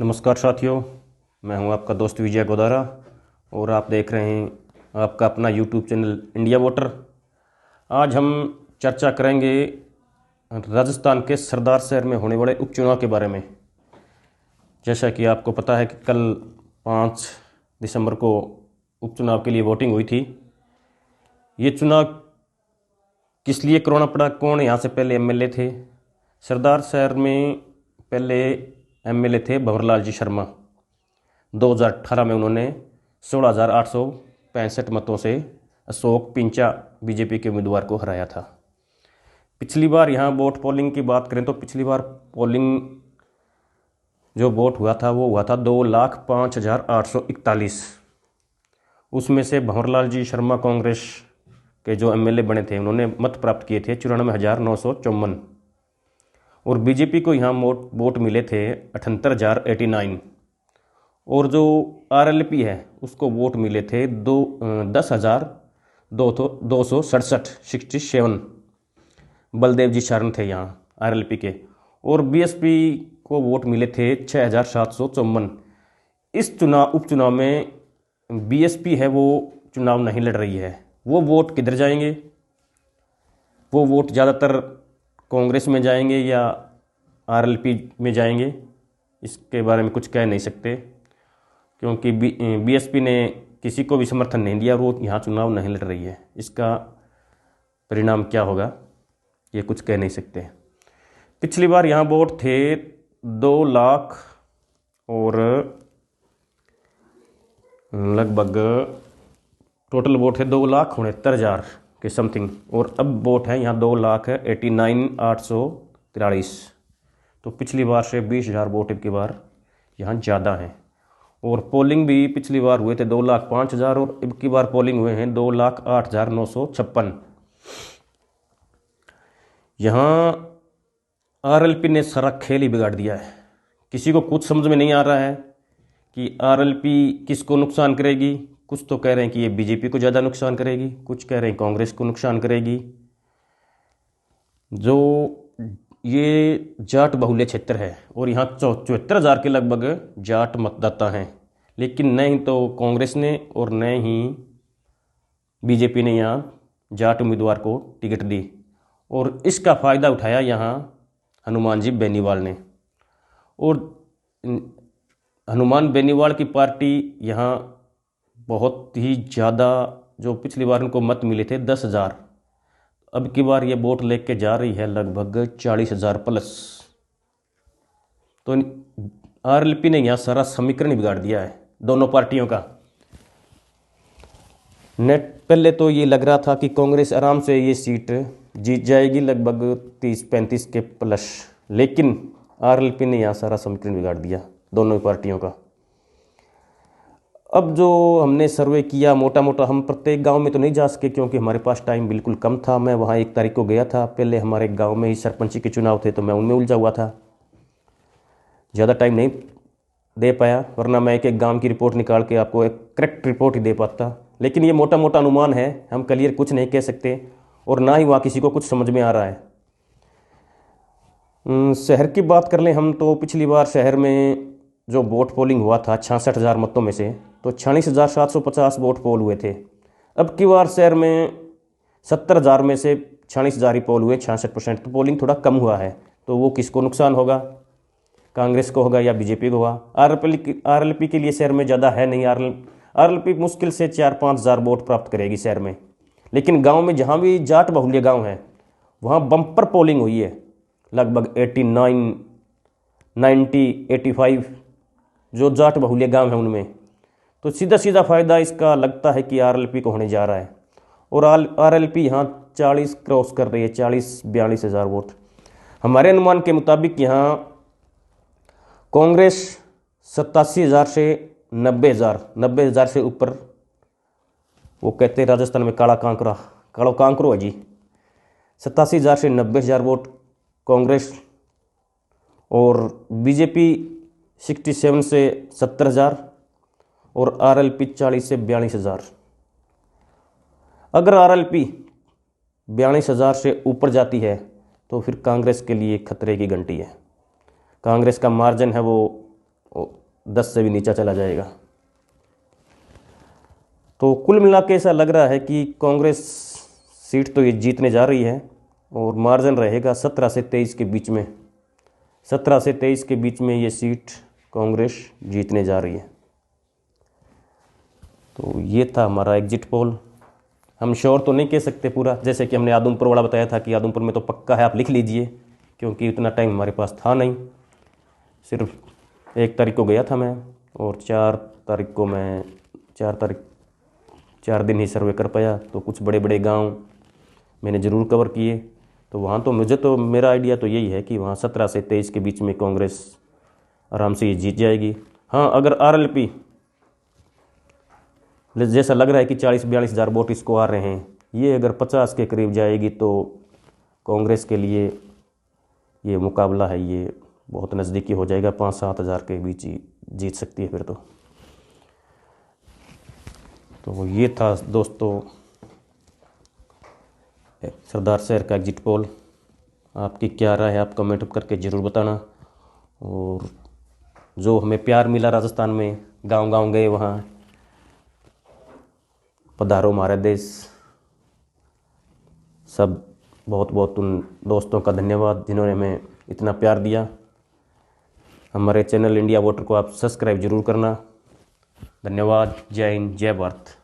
नमस्कार साथियों, मैं हूं आपका दोस्त विजय गोदारा और आप देख रहे हैं आपका अपना यूट्यूब चैनल इंडिया वोटर। आज हम चर्चा करेंगे राजस्थान के सरदार शहर में होने वाले उपचुनाव के बारे में। जैसा कि आपको पता है कि कल 5 दिसंबर को उपचुनाव के लिए वोटिंग हुई थी। ये चुनाव किस लिए करवाना पड़ा, कौन यहाँ से पहले एमएलए थे? सरदार शहर में पहले एमएलए थे भंवरलाल जी शर्मा। 2018 में उन्होंने 16,865 मतों से अशोक पिंचा बीजेपी के उम्मीदवार को हराया था। पिछली बार यहाँ वोट पोलिंग की बात करें तो पिछली बार पोलिंग जो वोट हुआ था वो हुआ था 2,05,841। उसमें से भंवरलाल जी शर्मा कांग्रेस के जो एमएलए बने थे उन्होंने मत प्राप्त किए थे 94,954 और बीजेपी को यहाँ वोट मिले थे 78,089 और जो आरएलपी है उसको वोट मिले थे 10,267 67। बलदेव जी शरण थे यहाँ आरएलपी के और बीएसपी को वोट मिले थे 6,754। इस उपचुनाव में बीएसपी है वो चुनाव नहीं लड़ रही है। वो वोट किधर जाएंगे? वो वोट ज़्यादातर कांग्रेस में जाएंगे या आरएलपी में जाएंगे, इसके बारे में कुछ कह नहीं सकते क्योंकि बीएसपी ने किसी को भी समर्थन नहीं दिया। वो यहाँ चुनाव नहीं लड़ रही है। इसका परिणाम क्या होगा ये कुछ कह नहीं सकते। पिछली बार यहाँ वोट थे 2 लाख और लगभग टोटल वोट है 2,69,000 के समथिंग और अब वोट है यहाँ 2,89,843। तो पिछली बार से 20,000 वोट अब की बार यहाँ ज़्यादा हैं और पोलिंग भी पिछली बार हुए थे 2,05,000 और अब की बार पोलिंग हुए हैं 2,08,956। यहाँ आरएलपी ने सारा खेल ही बिगाड़ दिया है। किसी को कुछ समझ में नहीं आ रहा है कि आरएलपी किसको नुकसान करेगी। कुछ तो कह रहे हैं कि ये बीजेपी को ज़्यादा नुकसान करेगी, कुछ कह रहे हैं कांग्रेस को नुकसान करेगी। जो ये जाट बहुल्य क्षेत्र है और यहाँ 74,000 के लगभग जाट मतदाता हैं, लेकिन न ही तो कांग्रेस ने और न ही बीजेपी ने यहाँ जाट उम्मीदवार को टिकट दी और इसका फ़ायदा उठाया यहाँ हनुमान जी बेनीवाल ने। और हनुमान बेनीवाल की पार्टी यहाँ बहुत ही ज़्यादा, जो पिछली बार उनको मत मिले थे 10,000, अब की बार ये वोट लेके जा रही है लगभग 40,000 प्लस। तो आरएलपी ने यहाँ सारा समीकरण बिगाड़ दिया है दोनों पार्टियों का। नेट पहले तो ये लग रहा था कि कांग्रेस आराम से ये सीट जीत जाएगी लगभग 30-35 के प्लस, लेकिन आरएलपी ने यहाँ सारा समीकरण बिगाड़ दिया दोनों पार्टियों का। अब जो हमने सर्वे किया मोटा मोटा, हम प्रत्येक गांव में तो नहीं जा सके क्योंकि हमारे पास टाइम बिल्कुल कम था। मैं वहाँ 1 तारीख को गया था। पहले हमारे गांव में ही सरपंची के चुनाव थे तो मैं उनमें उलझा हुआ था, ज़्यादा टाइम नहीं दे पाया, वरना मैं एक गांव की रिपोर्ट निकाल के आपको एक करेक्ट रिपोर्ट ही दे पाता। लेकिन ये मोटा मोटा अनुमान है, हम क्लियर कुछ नहीं कह सकते और ना ही वहाँ किसी को कुछ समझ में आ रहा है। शहर की बात कर लें हम तो पिछली बार शहर में जो वोट पोलिंग हुआ था 66,000 मतों में से तो 46,750 वोट पोल हुए थे। अब की बार शहर में 70,000 में से 46,000 ही पोल हुए, 66%। तो पोलिंग थोड़ा कम हुआ है। तो वो किसको नुकसान होगा? कांग्रेस को होगा या बीजेपी को होगा? आरएलपी के लिए शहर में ज़्यादा है नहीं। आरएलपी मुश्किल से 4-5,000 वोट प्राप्त करेगी शहर में, लेकिन गाँव में जहाँ भी जाट बहुल्य गाँव है वहाँ बम्पर पोलिंग हुई है लगभग 89, 90, 85 जो जाट बहुल्य गांव है उनमें। तो सीधा सीधा फ़ायदा इसका लगता है कि आरएलपी को होने जा रहा है और आरएलपी यहाँ 40 क्रॉस कर रही है, 40-42,000 वोट। हमारे अनुमान के मुताबिक यहाँ कांग्रेस 87,000 से 90,000 से ऊपर, वो कहते हैं राजस्थान में कालो कांकरो है जी, 87,000 से 90,000 वोट कांग्रेस और बीजेपी 67 से 70,000 और आरएलपी 40 से 42,000। अगर आरएलपी 42,000 से ऊपर जाती है तो फिर कांग्रेस के लिए खतरे की घंटी है। कांग्रेस का मार्जिन है वो 10 से भी नीचा चला जाएगा। तो कुल मिला के ऐसा लग रहा है कि कांग्रेस सीट तो ये जीतने जा रही है और मार्जिन रहेगा 17 से 23 के बीच में। 17 से 23 के बीच में ये सीट कांग्रेस जीतने जा रही है। तो ये था हमारा एग्जिट पोल। हम श्योर तो नहीं कह सकते पूरा, जैसे कि हमने आदमपुर वाला बताया था कि आदमपुर में तो पक्का है, आप लिख लीजिए, क्योंकि उतना टाइम हमारे पास था नहीं। सिर्फ 1 तारीख को गया था मैं और 4 तारीख को मैं 4 दिन ही सर्वे कर पाया। तो कुछ बड़े बड़े गांव मैंने ज़रूर कवर किए। तो वहाँ तो मुझे तो मेरा आइडिया तो यही है कि वहाँ 17 से 23 के बीच में कांग्रेस आराम से ये जीत जाएगी। हाँ, अगर आरएलपी जैसा लग रहा है कि 40-42 हज़ार वोट इसको आ रहे हैं, ये अगर 50 के करीब जाएगी तो कांग्रेस के लिए ये मुकाबला है, ये बहुत नज़दीकी हो जाएगा। 5-7 हज़ार के बीच ही जीत सकती है फिर तो ये था दोस्तों सरदार शहर का एग्जिट पोल। आपकी क्या राय है, आप कमेंट करके ज़रूर बताना। और जो हमें प्यार मिला राजस्थान में, गांव गांव गए, वहाँ पधारो हमारे देश, सब बहुत बहुत उन दोस्तों का धन्यवाद जिन्होंने हमें इतना प्यार दिया। हमारे चैनल इंडिया वोटर को आप सब्सक्राइब जरूर करना। धन्यवाद। जय हिंद, जय भारत।